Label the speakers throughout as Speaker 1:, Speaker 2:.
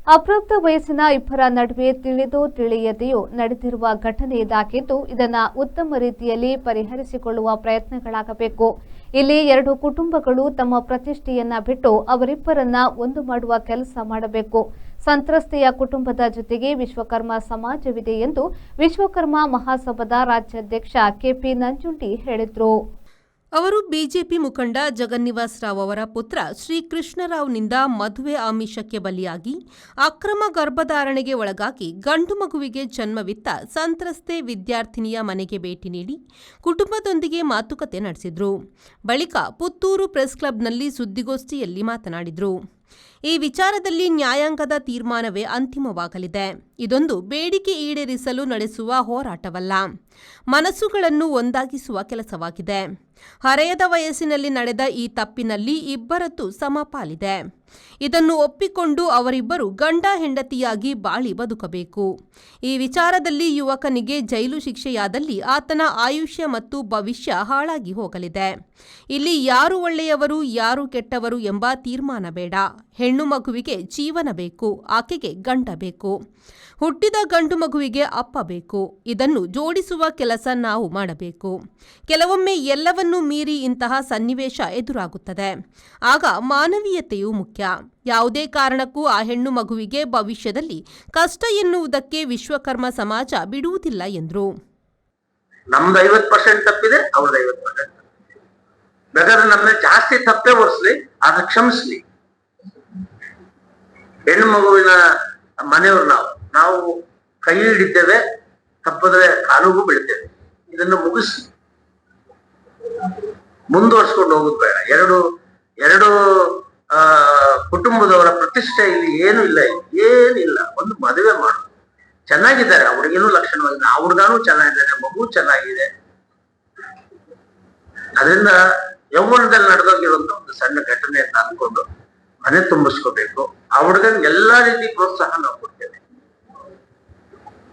Speaker 1: ಅಪ್ರಾಪ್ತ ವಯಸ್ಸಿನ ಇಬ್ಬರ ನಡುವೆ ತಿಳಿದೋ ತಿಳಿಯದೆಯೋ ನಡೆದಿರುವ ಘಟನೆ ಇದಾಗಿದ್ದು ಇದನ್ನು ಉತ್ತಮ ರೀತಿಯಲ್ಲಿ ಪರಿಹರಿಸಿಕೊಳ್ಳುವ ಪ್ರಯತ್ನಗಳಾಗಬೇಕು. ಇಲ್ಲಿ ಎರಡು ಕುಟುಂಬಗಳು ತಮ್ಮ ಪ್ರತಿಷ್ಠೆಯನ್ನ ಬಿಟ್ಟು ಅವರಿಬ್ಬರನ್ನ ಒಂದು ಮಾಡುವ ಕೆಲಸ ಮಾಡಬೇಕು. ಸಂತ್ರಸ್ತೆಯ ಕುಟುಂಬದ ಜೊತೆಗೆ ವಿಶ್ವಕರ್ಮ ಸಮಾಜವಿದೆ ಎಂದು ವಿಶ್ವಕರ್ಮ ಮಹಾಸಭಾದ ರಾಜ್ಯಾಧ್ಯಕ್ಷ ಕೆಪಿ ನಂಜುಂಡಿ ಹೇಳಿದರು.
Speaker 2: ಅವರು ಬಿಜೆಪಿ ಮುಖಂಡ ಜಗನ್ನಿವಾಸ್ ರಾವ್ ಅವರ ಪುತ್ರ ಶ್ರೀ ಕೃಷ್ಣರಾವ್ನಿಂದ ಮದುವೆ ಆಮಿಷಕ್ಕೆ ಬಲಿಯಾಗಿ ಅಕ್ರಮ ಗರ್ಭಧಾರಣೆಗೆ ಒಳಗಾಗಿ ಗಂಡು ಮಗುವಿಗೆ ಜನ್ಮವಿತ್ತ ಸಂತ್ರಸ್ತೆ ವಿದ್ಯಾರ್ಥಿನಿಯ ಮನೆಗೆ ಭೇಟಿ ನೀಡಿ ಕುಟುಂಬದೊಂದಿಗೆ ಮಾತುಕತೆ ನಡೆಸಿದ್ರು. ಬಳಿಕ ಪುತ್ತೂರು ಪ್ರೆಸ್ ಕ್ಲಬ್ನಲ್ಲಿ ಸುದ್ದಿಗೋಷ್ಠಿಯಲ್ಲಿ ಮಾತನಾಡಿದರು. ಈ ವಿಚಾರದಲ್ಲಿ ನ್ಯಾಯಾಂಗದ ತೀರ್ಮಾನವೇ ಅಂತಿಮವಾಗಲಿದೆ. ಇದೊಂದು ಬೇಡಿಕೆ ಈಡೇರಿಸಲು ನಡೆಸುವ ಹೋರಾಟವಲ್ಲ, ಮನಸ್ಸುಗಳನ್ನು ಒಂದಾಗಿಸುವ ಕೆಲಸವಾಗಿದೆ. ಹರೆಯದ ವಯಸ್ಸಿನಲ್ಲಿ ನಡೆದ ಈ ತಪ್ಪಿನಲ್ಲಿ ಇಬ್ಬರದ್ದು ಸಮಪಾಲಿದೆ. ಇದನ್ನು ಒಪ್ಪಿಕೊಂಡು ಅವರಿಬ್ಬರು ಗಂಡ ಹೆಂಡತಿಯಾಗಿ ಬಾಳಿ ಬದುಕಬೇಕು. ಈ ವಿಚಾರದಲ್ಲಿ ಯುವಕನಿಗೆ ಜೈಲು ಶಿಕ್ಷೆಯಾದಲ್ಲಿ ಆತನ ಆಯುಷ್ಯ ಮತ್ತು ಭವಿಷ್ಯ ಹಾಳಾಗಿ ಹೋಗಲಿದೆ. ಇಲ್ಲಿ ಯಾರು ಒಳ್ಳೆಯವರು ಯಾರು ಕೆಟ್ಟವರು ಎಂಬ ತೀರ್ಮಾನ ಬೇಡ. ಹೆಣ್ಣು ಮಗುವಿಗೆ ಜೀವನ ಬೇಕು, ಆಕೆಗೆ ಗಂಡ ಬೇಕು. ಹುಟ್ಟಿದ ಗಂಡು ಮಗುವಿಗೆ ಅಪ್ಪ ಬೇಕು. ಇದನ್ನು ಜೋಡಿಸುವ ಕೆಲಸ ನಾವು ಮಾಡಬೇಕು. ಕೆಲವೊಮ್ಮೆ ಎಲ್ಲವನ್ನೂ ಮೀರಿ ಇಂತಹ ಸನ್ನಿವೇಶ ಎದುರಾಗುತ್ತದೆ. ಆಗ ಮಾನವೀಯತೆಯು ಮುಖ್ಯ. ಯಾವುದೇ ಕಾರಣಕ್ಕೂ ಆ ಹೆಣ್ಣು ಮಗುವಿಗೆ ಭವಿಷ್ಯದಲ್ಲಿ ಕಷ್ಟ ಎನ್ನುವುದಕ್ಕೆ ವಿಶ್ವಕರ್ಮ ಸಮಾಜ ಬಿಡುವುದಿಲ್ಲ ಎಂದರು.
Speaker 3: ನಮ್ದು 50% ತಪ್ಪಿದೆ, ಅವ್ರದ್ದು 50%. ಬೇಕಾದ್ರೆ ನಮ್ಮ ಜಾಸ್ತಿ ತಪ್ಪೇ ಹೊರಿಸ್ಲಿ, ಆದ್ರೆ ಕ್ಷಮಿಸ್ಲಿ. ಹೆಣ್ಣು ಮಗುವಿನ ಮನೆಯವ್ರು ನಾವು ಕೈ ಹಿಡಿತೇವೆ, ತಪ್ಪದ್ರೆ ಕಾಲುಗೂ ಬೀಳ್ತೇವೆ. ಇದನ್ನು ಮುಗಿಸಿ ಮುಂದುವರ್ಸ್ಕೊಂಡು ಹೋಗುದು ಬೇಡ. ಎರಡು ಕುಟುಂಬದವರ ಪ್ರತಿಷ್ಠೆ ಇಲ್ಲಿ ಏನಿಲ್ಲ. ಒಂದು ಮದುವೆ ಮಾಡು, ಚೆನ್ನಾಗಿದ್ದಾರೆ, ಅವ್ರಿಗೇನು ಲಕ್ಷಣವಾಗಿದೆ, ಆ ಹುಡುಗಾನು ಚೆನ್ನಾಗಿದ್ದಾರೆ, ಮಗು ಚೆನ್ನಾಗಿದೆ. ಅದರಿಂದ ಯೌವನದಲ್ಲಿ ನಡೆದೋಗಿರುವಂತ ಒಂದು ಸಣ್ಣ ಘಟನೆ ಅಂತ ಅನ್ಕೊಂಡು ಮನೆ ತುಂಬಿಸ್ಕೋಬೇಕು. ಆ ಹುಡುಗನ್ ಎಲ್ಲಾ ರೀತಿ ಪ್ರೋತ್ಸಾಹ ನಾವು ಕೊಡ್ತೇವೆ.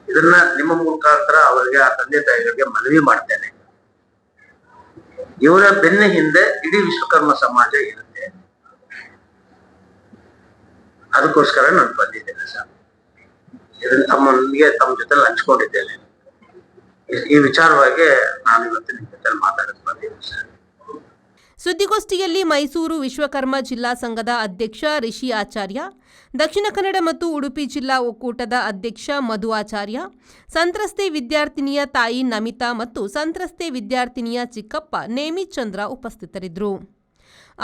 Speaker 3: ಇದನ್ನ ನಿಮ್ಮ ಮುಖಾಂತರ ಅವರಿಗೆ, ಆ ತಂದೆ ತಾಯಿಗಳಿಗೆ ಮನವಿ ಮಾಡ್ತೇನೆ. ಇವರ ಬೆನ್ನ ಹಿಂದೆ ಇಡೀ ವಿಶ್ವಕರ್ಮ ಸಮಾಜ ಇರುತ್ತೆ. ಅದಕ್ಕೋಸ್ಕರ ನಾನು ಬಂದಿದ್ದೇನೆ ಸರ್. ಇದನ್ನ ತಮ್ಮ ಜೊತೆ ಹಂಚ್ಕೊಂಡಿದ್ದೇನೆ. ಈ ವಿಚಾರವಾಗಿ ನಾನು ಇವತ್ತು ನಿಮ್ಮ ಜೊತೆ ಮಾತಾಡಕ್ಕೆ ಬಂದಿದ್ದೇನೆ ಸರ್.
Speaker 2: ಸುದ್ದಿಗೋಷ್ಠಿಯಲ್ಲಿ ಮೈಸೂರು ವಿಶ್ವಕರ್ಮ ಜಿಲ್ಲಾ ಸಂಘದ ಅಧ್ಯಕ್ಷ ರಿಷಿ ಆಚಾರ್ಯ, ದಕ್ಷಿಣ ಕನ್ನಡ ಮತ್ತು ಉಡುಪಿ ಜಿಲ್ಲಾ ಒಕ್ಕೂಟದ ಅಧ್ಯಕ್ಷ ಮಧು ಆಚಾರ್ಯ, ಸಂತ್ರಸ್ತೆ ವಿದ್ಯಾರ್ಥಿನಿಯ ತಾಯಿ ನಮಿತಾ ಮತ್ತು ಸಂತ್ರಸ್ತೆ ವಿದ್ಯಾರ್ಥಿನಿಯ ಚಿಕ್ಕಪ್ಪ ನೇಮಿಚಂದ್ರ ಉಪಸ್ಥಿತರಿದ್ದರು.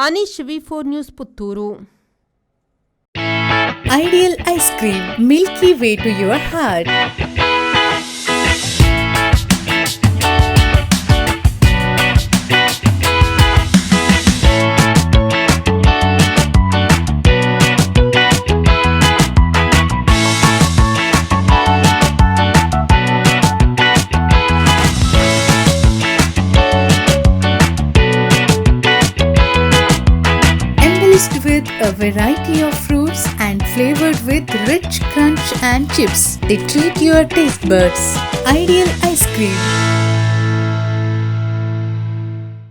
Speaker 2: ಅನೀಶ್ ವಿ4 news Puttur.
Speaker 4: Ideal ice cream, milky way to your heart. With a variety of fruits and flavored with rich crunch and chips, they treat your taste buds. Ideal ice cream.